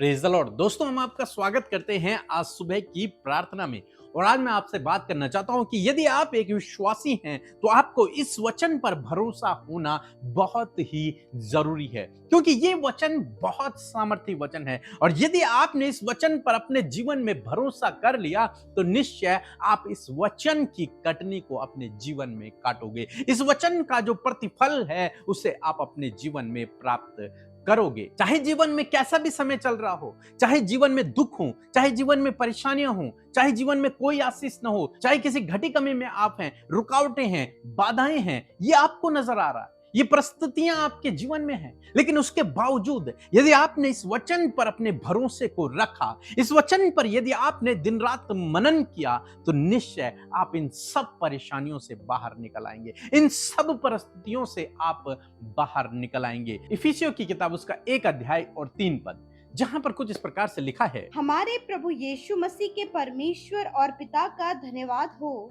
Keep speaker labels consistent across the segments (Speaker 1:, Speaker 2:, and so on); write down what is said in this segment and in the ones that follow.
Speaker 1: Praise the Lord. दोस्तों, हम आपका स्वागत करते हैं आज सुबह की प्रार्थना में। और आज मैं आपसे बात करना चाहता हूं कि यदि आप एक विश्वासी हैं तो आपको इस वचन पर भरोसा होना बहुत ही जरूरी है, क्योंकि ये वचन बहुत सामर्थी वचन है। और यदि आपने इस वचन पर अपने जीवन में भरोसा कर लिया तो निश्चय आप इस वचन की कटनी को अपने जीवन में काटोगे। इस वचन का जो प्रतिफल है उसे आप अपने जीवन में प्राप्त करोगे। चाहे जीवन में कैसा भी समय चल रहा हो, चाहे जीवन में दुख हो, चाहे जीवन में परेशानियां हो, चाहे जीवन में कोई आशीष न हो, चाहे किसी घटी कमी में आप हैं, रुकावटें हैं, बाधाएं हैं, ये आपको नजर आ रहा है, ये परिस्थितियां आपके जीवन में हैं, लेकिन उसके बावजूद यदि आपने इस वचन पर अपने भरोसे को रखा, इस वचन पर यदि आपने दिन रात मनन किया, तो निश्चय आप इन सब परेशानियों से बाहर निकल आएंगे, इन सब परिस्थितियों से आप बाहर निकल आएंगे। इफिसियों की किताब उसका 1 अध्याय और 3 पद, जहां पर कुछ इस प्रकार से लिखा है,
Speaker 2: हमारे प्रभु यीशु मसीह के परमेश्वर और पिता का धन्यवाद हो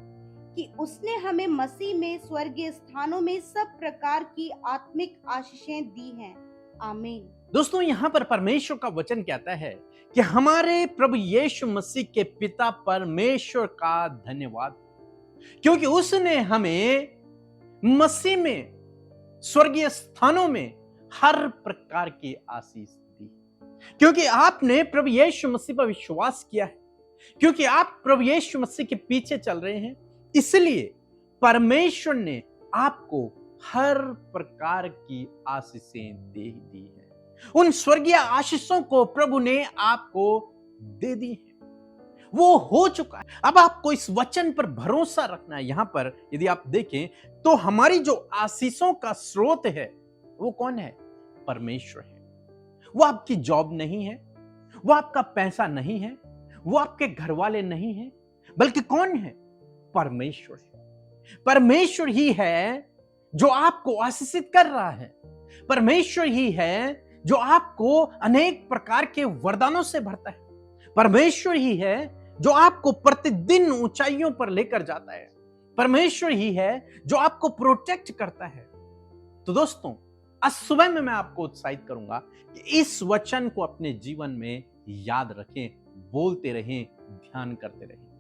Speaker 2: कि उसने हमें मसीह में स्वर्गीय स्थानों में सब प्रकार की आत्मिक आशीषें दी हैं। आमीन।
Speaker 1: दोस्तों, यहां पर परमेश्वर का वचन कहता है कि हमारे प्रभु यीशु मसीह के पिता परमेश्वर का धन्यवाद, क्योंकि उसने हमें मसीह में स्वर्गीय स्थानों में हर प्रकार की आशीष दी, क्योंकि आपने प्रभु यीशु मसीह पर विश्वास किया है, क्योंकि आप प्रभु यीशु मसीह के पीछे चल रहे हैं, इसलिए परमेश्वर ने आपको हर प्रकार की आशीषें दे दी हैं। उन स्वर्गीय आशीषों को प्रभु ने आपको दे दी है, वो हो चुका है। अब आपको इस वचन पर भरोसा रखना है। यहां पर यदि आप देखें तो हमारी जो आशीषों का स्रोत है वो कौन है? परमेश्वर है। वो आपकी जॉब नहीं है, वो आपका पैसा नहीं है, वो आपके घर वाले नहीं है, बल्कि कौन है? परमेश्वर है। परमेश्वर ही है जो आपको आशीषित कर रहा है। परमेश्वर ही है जो आपको अनेक प्रकार के वरदानों से भरता है। परमेश्वर ही है जो आपको प्रतिदिन ऊंचाइयों पर लेकर जाता है। परमेश्वर ही है जो आपको प्रोटेक्ट करता है। तो दोस्तों, आज सुबह में मैं आपको उत्साहित करूंगा कि इस वचन को अपने जीवन में याद रखें, बोलते रहें, ध्यान करते रहें,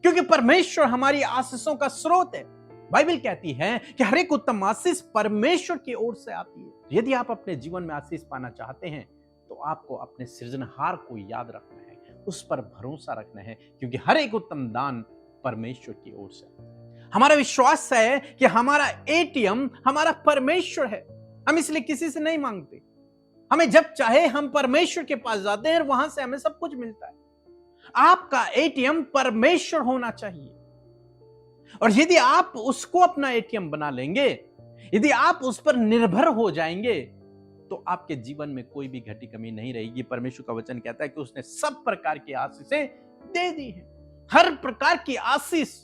Speaker 1: क्योंकि परमेश्वर हमारी आशीषों का स्रोत है। बाइबल कहती है कि हर एक उत्तम आशीष परमेश्वर की ओर से आती है। यदि आप अपने जीवन में आशीष पाना चाहते हैं तो आपको अपने सृजनहार को याद रखना है, उस पर भरोसा रखना है, क्योंकि हर एक उत्तम दान परमेश्वर की ओर से आता है। हमारा विश्वास है कि हमारा एटीएम हमारा परमेश्वर है। हम इसलिए किसी से नहीं मांगते, हमें जब चाहे हम परमेश्वर के पास जाते हैं और वहां से हमें सब कुछ मिलता है। आपका एटीएम परमेश्वर होना चाहिए, और यदि आप उसको अपना एटीएम बना लेंगे, यदि आप उस पर निर्भर हो जाएंगे, तो आपके जीवन में कोई भी घटी कमी नहीं रहेगी। परमेश्वर का वचन कहता है कि उसने सब प्रकार की आशीषें दे दी है। हर प्रकार की आशीष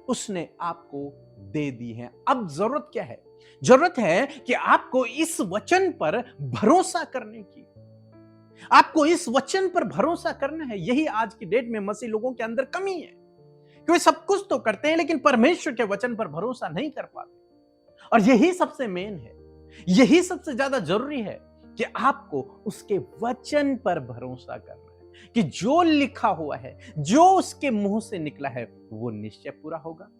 Speaker 1: उसने आपको दे दी है। अब जरूरत क्या है? जरूरत है कि आपको इस वचन पर भरोसा करने की। आपको इस वचन पर भरोसा करना है। यही आज की डेट में मसीह लोगों के अंदर कमी है कि वे सब कुछ तो करते हैं लेकिन परमेश्वर के वचन पर भरोसा नहीं कर पाते। और यही सबसे मेन है, यही सबसे ज्यादा जरूरी है कि आपको उसके वचन पर भरोसा करना है कि जो लिखा हुआ है, जो उसके मुंह से निकला है, वो निश्चय पूरा होगा।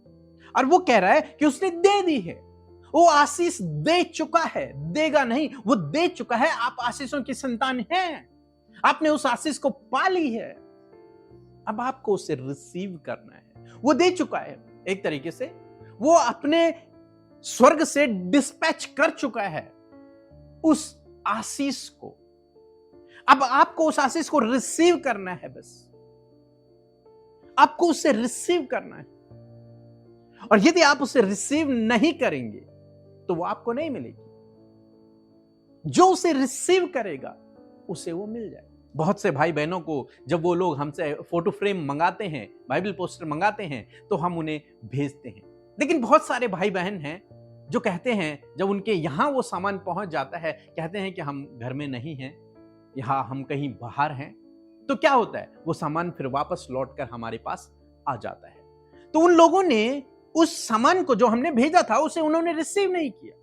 Speaker 1: और वो कह रहा है कि उसने दे दी है, वो आशीष दे चुका है, देगा नहीं, वो दे चुका है। आप आशीषों की संतान हैं, आपने उस आशीष को पा ली है, अब आपको उसे रिसीव करना है। वो दे चुका है, एक तरीके से वो अपने स्वर्ग से डिस्पैच कर चुका है उस आशीष को। अब आपको उस आशीष को रिसीव करना है, बस आपको उसे रिसीव करना है। और यदि आप उसे रिसीव नहीं करेंगे तो वो आपको नहीं मिलेगी। जो उसे रिसीव करेगा उसे वो मिल जाए। बहुत से भाई बहनों को जब वो लोग हमसे फोटो फ्रेम मंगाते हैं, बाइबल पोस्टर मंगाते हैं, तो हम उन्हें भेजते हैं। लेकिन बहुत सारे भाई बहन हैं जो कहते हैं, जब उनके यहां वो सामान पहुंच जाता है, कहते हैं कि हम घर में नहीं हैं, यहां हम कहीं बाहर हैं। तो क्या होता है? वो सामान फिर वापस लौटकर हमारे पास आ जाता है। तो उन लोगों ने उस सामान को जो हमने भेजा था उसे उन्होंने रिसीव नहीं किया,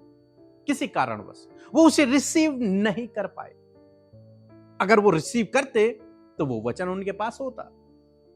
Speaker 1: किसी कारणवश वो उसे रिसीव नहीं कर पाए। अगर वो रिसीव करते तो वो वचन उनके पास होता,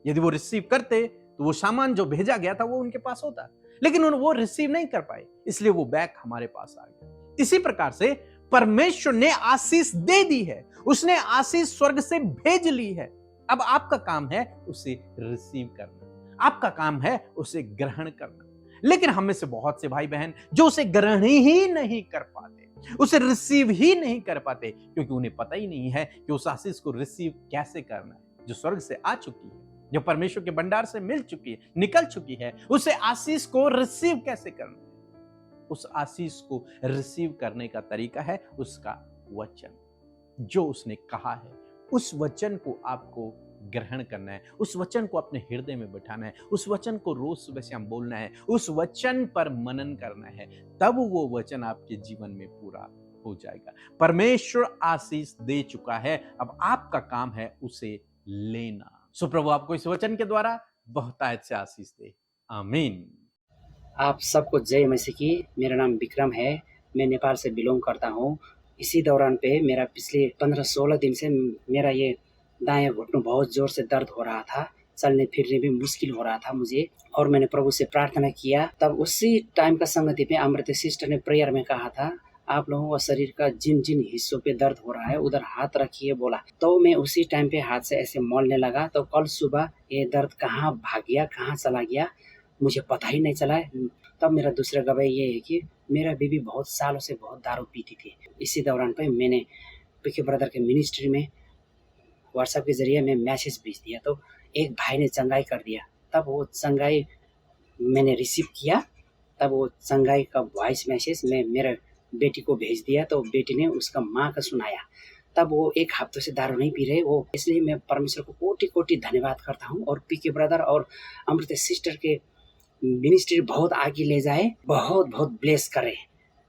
Speaker 1: यदि वो रिसीव करते तो वो सामान जो भेजा गया था वो उनके पास होता, लेकिन वो रिसीव नहीं कर पाए, इसलिए वो बैग हमारे पास आ गया। इसी प्रकार से परमेश्वर ने आशीष दे दी है, उसने आशीष स्वर्ग से भेज ली है। अब आपका काम है उसे रिसीव करना, आपका काम है उसे ग्रहण करना। लेकिन हम में से बहुत से भाई बहन जो उसे ग्रहण ही नहीं कर पाते, उसे रिसीव ही नहीं कर पाते, क्योंकि उन्हें पता ही नहीं है कि उस आशीष को रिसीव कैसे करना है, जो स्वर्ग से आ चुकी है, जो परमेश्वर के भंडार से मिल चुकी है, निकल चुकी है। उसे आशीष को रिसीव कैसे करना है? उस आशीष को रिसीव करने का तरीका है उसका वचन, जो उसने कहा है उस वचन को आपको ग्रहण करना है, उस वचन को अपने हृदय में बिठाना है, उस वचन को रोज सुबह शाम बोलना है, उस वचन पर मनन करना है, तब वो वचन आपके जीवन में पूरा हो जाएगा। परमेश्वर आशीष दे चुका है, अब आपका काम है उसे लेना। सो प्रभु आपको इस वचन के द्वारा बहुतायत से आशीष दे, आमीन।
Speaker 3: आप सबको जय मसीह की। मेरा नाम विक्रम है, मैं नेपाल से बिलोंग करता हूँ। इसी दौरान पे मेरा पिछले 15-16 दिन से मेरा ये दायां घुटना बहुत जोर से दर्द हो रहा था, चलने फिरने भी मुश्किल हो रहा था मुझे, और मैंने प्रभु से प्रार्थना किया। तब उसी टाइम का संगति पे अमृत सिस्टर ने प्रेयर में कहा था, आप लोगों का शरीर का जिन जिन हिस्सों पे दर्द हो रहा है उधर हाथ रखिए बोला। तो मैं उसी टाइम पे हाथ से ऐसे मौलने लगा, तो कल सुबह ये दर्द कहाँ भाग गया, कहाँ चला गया, मुझे पता ही नहीं चला। तब मेरा दूसरा गवाही ये है कि मेरा बीबी बहुत सालों से बहुत दारू पीती थी। इसी दौरान पे मैंने पीके ब्रदर के मिनिस्ट्री में व्हाट्सएप के जरिए मैं मैसेज भेज दिया, तो एक भाई ने चंगाई कर दिया। तब वो चंगाई मैंने रिसीव किया, तब वो चंगाई का वॉइस मैसेज मैं मेरे बेटी को भेज दिया, तो बेटी ने उसका माँ का सुनाया। तब वो एक हफ्ते से दारू नहीं पी रहे वो। इसलिए मैं परमेश्वर को कोटि कोटि धन्यवाद करता हूँ, और पीके ब्रदर और अमृत सिस्टर के मिनिस्ट्री बहुत आगे ले जाए, बहुत बहुत ब्लेस करे।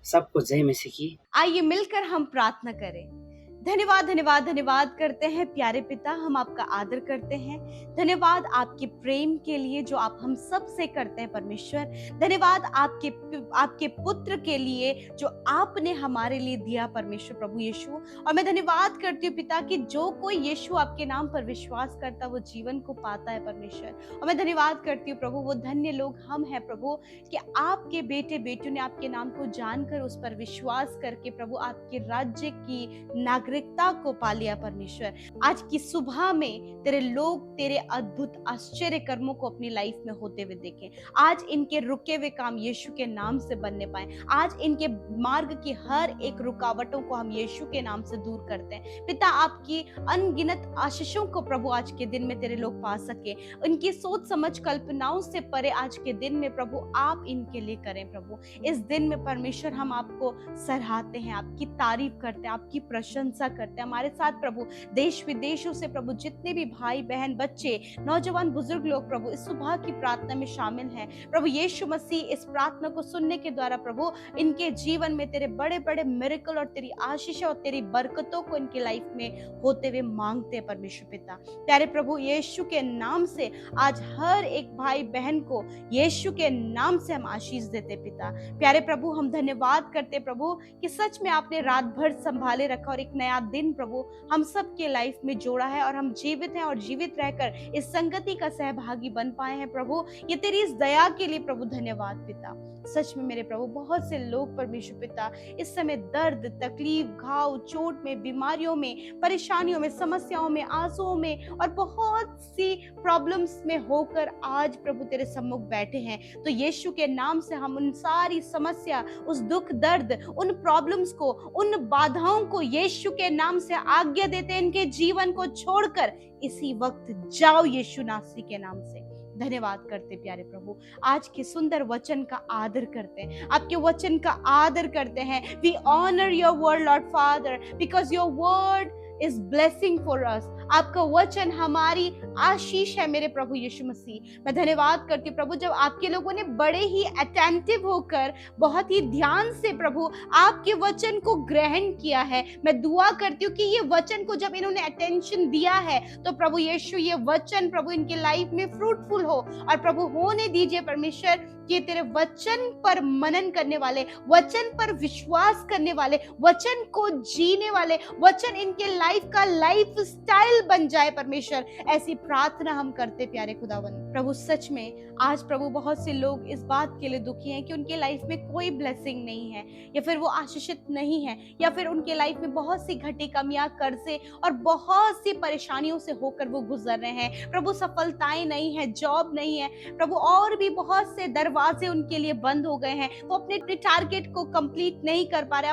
Speaker 3: सबको जय मसीह की।
Speaker 2: आइए मिलकर हम प्रार्थना करें। धन्यवाद धन्यवाद धन्यवाद करते हैं प्यारे पिता, हम आपका आदर करते हैं। धन्यवाद आपके प्रेम के लिए जो आप हम सब से करते हैं परमेश्वर। धन्यवाद आपके पुत्र के लिए जो आपने हमारे लिए दिया परमेश्वर प्रभु यीशु। और मैं धन्यवाद करती हूँ पिता कि जो कोई यीशु आपके नाम पर विश्वास करता वो जीवन को पाता है परमेश्वर। और मैं धन्यवाद करती हूँ प्रभु, वो धन्य लोग हम हैं प्रभु कि आपके बेटे बेटियों ने आपके नाम को जानकर उस पर विश्वास करके प्रभु आपके राज्य की नागरिकता को पा लिया परमेश्वर। आज की सुबह में तेरे लोग तेरे अद्भुत आश्चर्य कर्मों को अपनी लाइफ में होते हुए देखें। आज इनके रुके हुए काम यीशु के नाम से बनने पाए। आज इनके मार्ग की हर एक रुकावटों को हम यीशु के नाम से दूर करते हैं पिता। आपकी अनगिनत आशीषों को प्रभु आज के दिन में तेरे लोग पा सके। उनकी सोच समझ कल्पनाओं से परे आज के दिन में प्रभु आप इनके लिए करें प्रभु। इस दिन में परमेश्वर हम आपको सराहते हैं, आपकी तारीफ करते हैं, आपकी प्रशंसा करते हैं। हमारे साथ प्रभु देश विदेशों से प्रभु जितने भी भाई बहन बच्चे नौजवान बुजुर्ग लोग प्रभु इस सुबह की प्रार्थना में शामिल हैं प्रभु यीशु मसीह, इस प्रार्थना को सुनने के द्वारा प्रभु इनके जीवन में तेरे बड़े बड़े मिरेकल और तेरी आशीष और तेरी बरकतों को इनकी लाइफ में होते हुए मांगते हैं परमेश्वर पिता। प्यारे प्रभु यीशु के नाम से आज हर एक भाई बहन को यीशु के नाम से हम आशीष देते पिता। प्यारे प्रभु हम धन्यवाद करते प्रभु कि सच में आपने रात भर संभाले रखा और एक नया दिन प्रभु हम सब के लाइफ में जोड़ा है और हम जीवित हैं और जीवित रहकर इस संगति का सहभागी बन पाए हैं प्रभु। ये तेरी इस दया के लिए प्रभु धन्यवाद पिता। सच में मेरे प्रभु बहुत से लोग परमेश्वर पिता इस समय दर्द तकलीफ घाव चोट में बीमारियों में परेशानियों में समस्याओं में आंसुओं में और बहुत सी प्रॉब्लम्स में होकर आज प्रभु तेरे सम्मुख बैठे हैं। तो यीशु के नाम से हम उन सारी समस्या उस दुख दर्द उन प्रॉब्लम्स को उन बाधाओं को यीशु के नाम से आज्ञा देते हैं, इनके जीवन को छोड़कर इसी वक्त जाओ यीशु नासरी के नाम से। धन्यवाद करते प्यारे प्रभु, आज के सुंदर वचन का आदर करते हैं, आपके वचन का आदर करते हैं। We honour your word lord father because your word is blessing for us. आपका वचन हमारी आशीष है मेरे प्रभु यीशु मसीह। मैं धन्यवाद करती हूँ प्रभु, जब आपके लोगों ने बड़े ही अटेंटिव होकर बहुत ही ध्यान से प्रभु आपके वचन को ग्रहण किया है, मैं दुआ करती हूँ कि ये वचन को जब इन्होंने अटेंशन दिया है तो प्रभु यीशु ये वचन प्रभु इनके लाइफ में फ्रूटफुल हो। और प्रभु होने दीजिए परमेश्वर कि तेरे वचन पर मनन करने वाले, वचन पर विश्वास करने वाले, वचन को जीने वाले, वचन इनके लाइफ का लाइफ स्टाइल बन जाए परमेश्वर। ऐसी प्रार्थना हम करते प्यारे खुदावन। प्रभु सच में आज प्रभु बहुत से लोग इस बात के लिए दुखी हैं कि उनके लाइफ में कोई ब्लेसिंग नहीं है, या फिर वो आशीषित नहीं है, या फिर उनके लाइफ में बहुत सी घटी कमियां, कर्जे और बहुत सी परेशानियों से होकर वो गुजर रहे हैं। प्रभु सफलताएं नहीं है, जॉब नहीं है प्रभु, और भी बहुत से दरवाजे उनके लिए बंद हो गए हैं। वो अपने टारगेट को कंप्लीट नहीं कर पा रहे,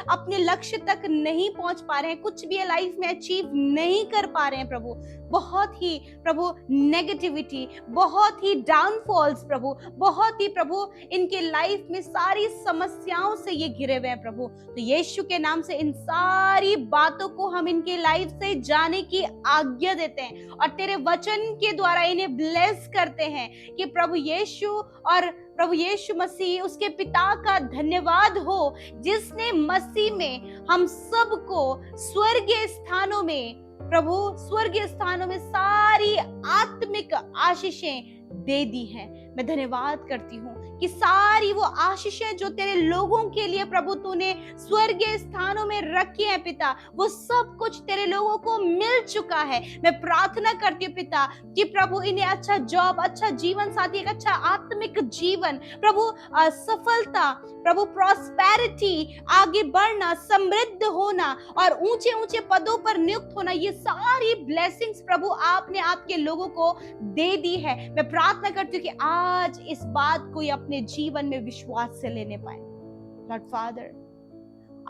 Speaker 2: अपने लक्ष्य तक नहीं पहुंच पा रहे हैं, कुछ भी लाइफ में अचीव नहीं कर पा रहे हैं प्रभु। बहुत ही प्रभु नेगेटिविटी, बहुत ही डाउनफॉल्स प्रभु, बहुत ही प्रभु इनके लाइफ में सारी समस्याओं से ये घिरे हुए हैं प्रभु। तो यीशु के नाम से इन सारी बातों को हम इनके लाइफ से जाने की आज्ञा देते हैं और तेरे वचन के द्वारा इन्हें ब्लेस करते हैं कि प्रभु यीशु मसीह उसके पिता का धन्यवाद हो जिसने मसीह में हम सबको स्वर्गीय स्थानों में सारी आत्मिक आशीषें दे दी हैं। मैं धन्यवाद करती हूँ कि सारी वो आशीषें जो तेरे लोगों के लिए प्रभु तूने स्वर्गीय स्थानों में रखी है पिता, वो सब कुछ तेरे लोगों को मिल चुका है। मैं प्रार्थना करती हूँ पिता कि प्रभु इन्हें अच्छा जॉब, अच्छा जीवन साथी, एक अच्छा आत्मिक जीवन प्रभु, सफलता प्रभु, प्रॉस्पेरिटी, आगे बढ़ना, समृद्ध होना और ऊंचे ऊंचे पदों पर नियुक्त होना, ये सारी ब्लेसिंग्स प्रभु आपने आपके लोगों को दे दी है। मैं प्रार्थना करती हूँ कि आज इस बात को अपने जीवन में विश्वास से लेने पाए। लॉर्ड फादर,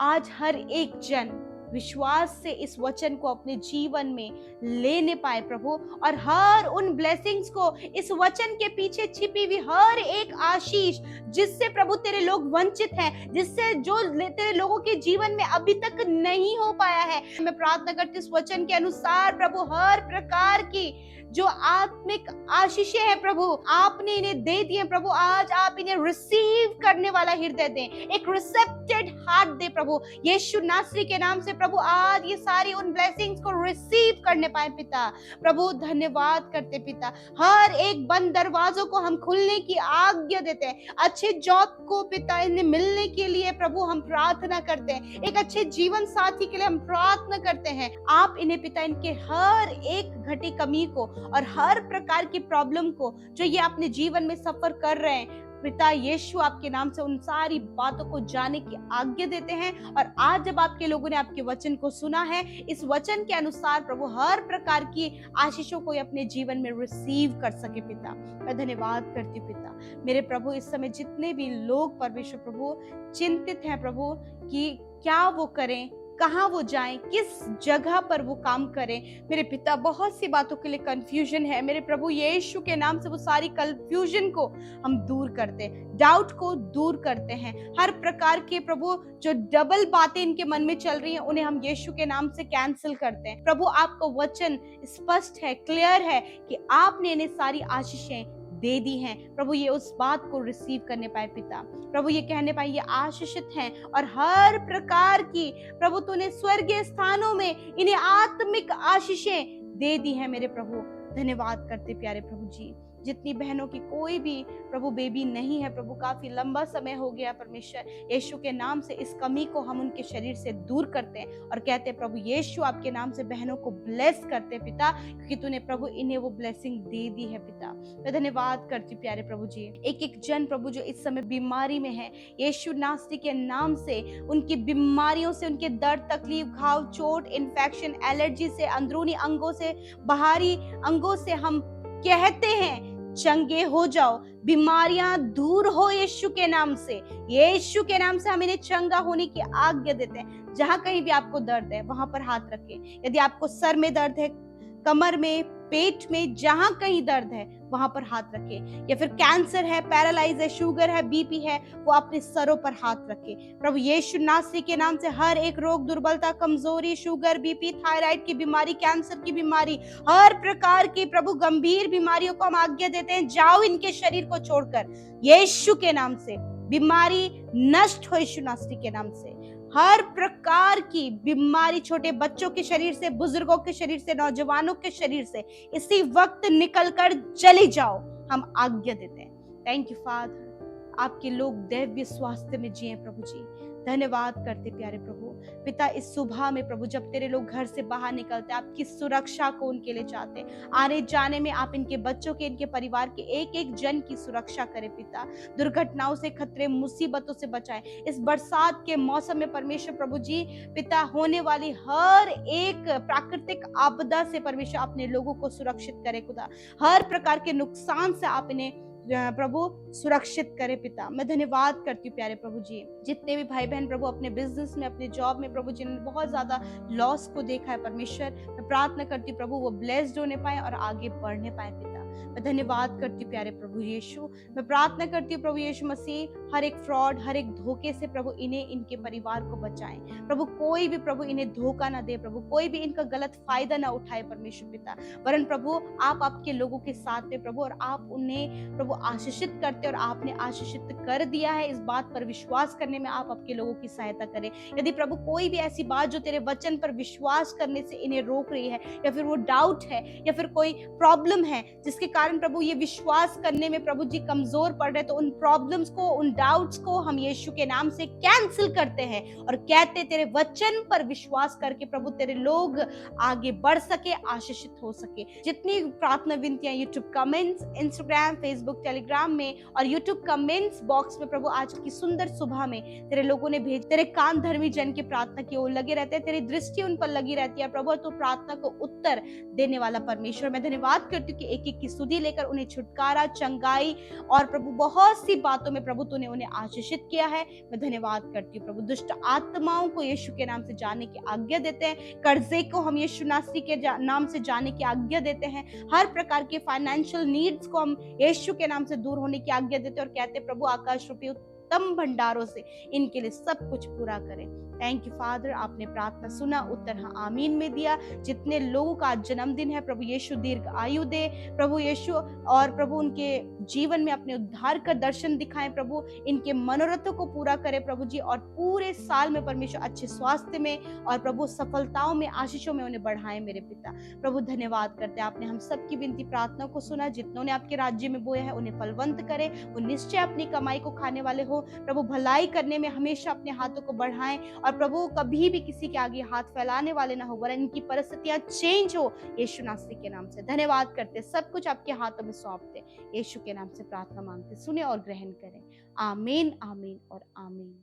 Speaker 2: आज हर एक जन विश्वास से इस वचन को अपने जीवन में लेने पाए प्रभु, और हर उन ब्लेसिंग्स को, इस वचन के पीछे छिपी हुई हर एक आशीष जिससे प्रभु तेरे लोग वंचित हैं, जिससे जो तेरे लोगों के जीवन में अभी तक नहीं हो पाया है, मैं प्रार्थना करती इस वचन के अनुसार प्रभु हर प्रकार की जो आत्मिक आशीषें हैं प्रभु आपने इन्हें दे दी हैं प्रभु, आज आप इन्हें रिसीव करने वाला हृदय दें, एक रिसेप्टेड हार्ट दे प्रभु यीशु नासरी के नाम से प्रभु। आज ये सारी उन ब्लेसिंग्स को रिसीव करने पाए पिता। प्रभु धन्यवाद करते पिता, हर एक बंद दरवाजों को हम खुलने की आज्ञा देते हैं। अच्छे जॉब को पिता इन्हें मिलने के लिए प्रभु हम प्रार्थना करते हैं, एक अच्छे जीवन साथी के लिए हम प्रार्थना करते हैं। आप इन्हें पिता इनके हर एक घटी कमी को और हर प्रकार की प्रॉब्लम को जो ये अपने जीवन में सफर कर रहे हैं पिता यीशु आपके नाम से उन सारी बातों को जाने की आज्ञा देते हैं। और आज जब आपके लोगों ने आपके वचन को सुना है, इस वचन के अनुसार प्रभु हर प्रकार की आशीषों को अपने जीवन में रिसीव कर सके पिता। मैं धन्यवाद करती हूँ पिता। मेरे प्रभु इस समय जितने भी लोग परमेश्वर प्रभु चिंतित हैं प्रभु कि क्या वो करें, कहाँ वो जाएं, किस जगह पर वो काम करें, मेरे पिता बहुत सी बातों के लिए कंफ्यूजन है मेरे प्रभु यीशु के नाम से वो सारी कंफ्यूजन को हम दूर करते हैं, डाउट को दूर करते हैं। हर प्रकार के प्रभु जो डबल बातें इनके मन में चल रही हैं उन्हें हम यीशु के नाम से कैंसिल करते हैं। प्रभु आपका वचन स्पष्ट है, क्लियर है कि आपने इन्हें सारी आशीषें दे दी हैं प्रभु, ये उस बात को रिसीव करने पाए पिता। प्रभु ये कहने पाए ये आशीषित हैं और हर प्रकार की प्रभु तूने स्वर्गीय स्थानों में इन्हें आत्मिक आशीषें दे दी हैं मेरे प्रभु। धन्यवाद करते प्यारे प्रभु जी। जितनी बहनों की कोई भी प्रभु बेबी नहीं है प्रभु, काफी लंबा समय हो गया परमेश्वर, यीशु के नाम से इस कमी को हम उनके शरीर से दूर करते हैं और कहते हैं प्रभु यीशु आपके नाम से बहनों को ब्लेस करते पिता, क्योंकि तूने प्रभु इन्हें वो ब्लेसिंग दे दी है पिता। मैं धन्यवाद करती हूँ प्यारे प्रभु जी। एक एक जन प्रभु जो इस समय बीमारी में है, यीशु नासरी के नाम से उनकी बीमारियों से, उनके दर्द, तकलीफ, घाव, चोट, इन्फेक्शन, एलर्जी से, अंदरूनी अंगों से, बाहरी अंगों से हम कहते हैं चंगे हो जाओ, बीमारियां दूर हो यीशु के नाम से। यीशु के नाम से हम इन्हें चंगा होने की आज्ञा देते हैं। जहां कहीं भी आपको दर्द है वहां पर हाथ रखें। यदि आपको सर में दर्द है, कमर में, पेट में, जहां कहीं दर्द है वहां पर हाथ रखें। या फिर कैंसर है, पैरालाइज है, शुगर है, बीपी है, वो अपने सरों पर हाथ रखें। प्रभु यीशु नासरी के नाम से हर एक रोग, दुर्बलता, कमजोरी, शुगर, बीपी, थायराइड की बीमारी, कैंसर की बीमारी, हर प्रकार की प्रभु गंभीर बीमारियों को हम आज्ञा देते हैं जाओ इनके शरीर को छोड़कर यीशु के नाम से। बीमारी नष्ट हो यीशु नासरी के नाम से। हर प्रकार की बीमारी छोटे बच्चों के शरीर से, बुजुर्गों के शरीर से, नौजवानों के शरीर से इसी वक्त निकलकर चली जाओ, हम आज्ञा देते हैं। Thank you father. आपके लोग दैव्य स्वास्थ्य में जिए प्रभु जी। धन्यवाद करते प्यारे प्रभु पिता, इस सुबह में प्रभु जब तेरे लोग घर से बाहर निकलते आपकी सुरक्षा को उनके लिए चाहते, आने जाने में आप इनके बच्चों के, इनके परिवार के एक एक जन की सुरक्षा करें पिता। दुर्घटनाओं से, खतरे, मुसीबतों से बचाएं। इस बरसात के मौसम में परमेश्वर प्रभु जी पिता होने वाली हर एक प्राकृतिक आपदा से परमेश्वर अपने लोगों को सुरक्षित करे खुदा। हर प्रकार के नुकसान से आप इन्हें प्रभु सुरक्षित करे पिता। मैं धन्यवाद करती हूँ प्यारे प्रभु जी, जितने भी भाई बहन प्रभु अपने बिजनेस में, अपने जॉब में प्रभु जिन्होंने बहुत ज्यादा लॉस को देखा है परमेश्वर, मैं प्रार्थना करती हूँ प्रभु वो ब्लेस्ड होने पाए और आगे बढ़ने पाए पिता। मैं धन्यवाद करती हूँ प्यारे प्रभु यीशु। मैं प्रार्थना करती हूँ प्रभु यीशु मसीह, हर एक फ्रॉड, हर एक धोखे से प्रभु इन्हें, इनके परिवार को बचाएं प्रभु। कोई भी प्रभु इन्हें धोखा ना दे प्रभु, कोई भी इनका गलत फायदा ना उठाए परमेश्वर पिता, वरन प्रभु आप आपके लोगों के साथ में प्रभु, और आप उन्हें प्रभु आशीषित करते और आपने आशीषित कर दिया है। इस बात पर विश्वास करने में आप आपके लोगों की सहायता करें। यदि प्रभु कोई भी ऐसी बात जो तेरे वचन पर विश्वास करने से इन्हें रोक रही है, या फिर वो डाउट है, या फिर कोई प्रॉब्लम है जिसके कारण प्रभु ये विश्वास करने में प्रभु जी कमजोर पड़ रहे, तो उन प्रॉब्लम्स को, उन डाउट्स को हम यीशु के नाम से कैंसिल करते हैं और कहते तेरे वचन पर विश्वास करके प्रभु तेरे लोग आगे बढ़ सके, आशीषित हो सके। जितनी प्रार्थना विनतियां YouTube comments, Instagram, Facebook, Telegram में और यूट्यूब कमेंट्स बॉक्स में प्रभु आज की सुंदर सुबह में तेरे लोगों ने भेज, तेरे कान धर्मी जन की प्रार्थना की ओर लगे रहते हैं, तेरी दृष्टि उन पर लगी रहती है प्रभु, तो प्रार्थना को उत्तर देने वाला परमेश्वर। मैं धन्यवाद करती हूँ कि एक एक की स्तुति लेकर उन्हें छुटकारा, चंगाई और प्रभु बहुत सी बातों में प्रभु तूने उन्हें आशीषित किया है। मैं धन्यवाद करती हूँ प्रभु। दुष्ट आत्माओं को यीशु के नाम से जाने की आज्ञा देते हैं, कर्जे को हम यीशु नासरी के नाम से जाने की आज्ञा देते हैं, हर प्रकार के फाइनेंशियल नीड्स को हम यीशु के नाम से दूर होने की आज्ञा देते हैं और कहते हैं प्रभु आकाश रूपी उत्तम भंडारों से इनके लिए सब कुछ पूरा करें। थैंक यू फादर, आपने प्रार्थना सुना, उत्तर हाँ आमीन में दिया। जितने लोगों का आज जन्मदिन है प्रभु यीशु दीर्घ आयु दे प्रभु यीशु, और प्रभु उनके जीवन में अपने उद्धार का दर्शन दिखाएं प्रभु, इनके मनोरथों को पूरा करे प्रभु जी, और पूरे साल में परमेश्वर अच्छे स्वास्थ्य में और प्रभु सफलताओं में, आशीषों में उन्हें बढ़ाएं मेरे पिता। प्रभु धन्यवाद करते हैं, आपने हम सबकी विनती प्रार्थना को सुना। जितनों ने आपके राज्य में बोया है उन्हें फलवंत करे, वो निश्चय अपनी कमाई को खाने वाले हो प्रभु। भलाई करने में हमेशा अपने हाथों को बढ़ाएं और प्रभु कभी भी किसी के आगे हाथ फैलाने वाले ना हो, वरन इनकी परिस्थितियां चेंज हो यीशु नासरी के नाम से। धन्यवाद करते, सब कुछ आपके हाथों में सौंपते, यीशु के नाम से प्रार्थना मांगते, सुने और ग्रहण करें। आमीन, आमीन और आमीन।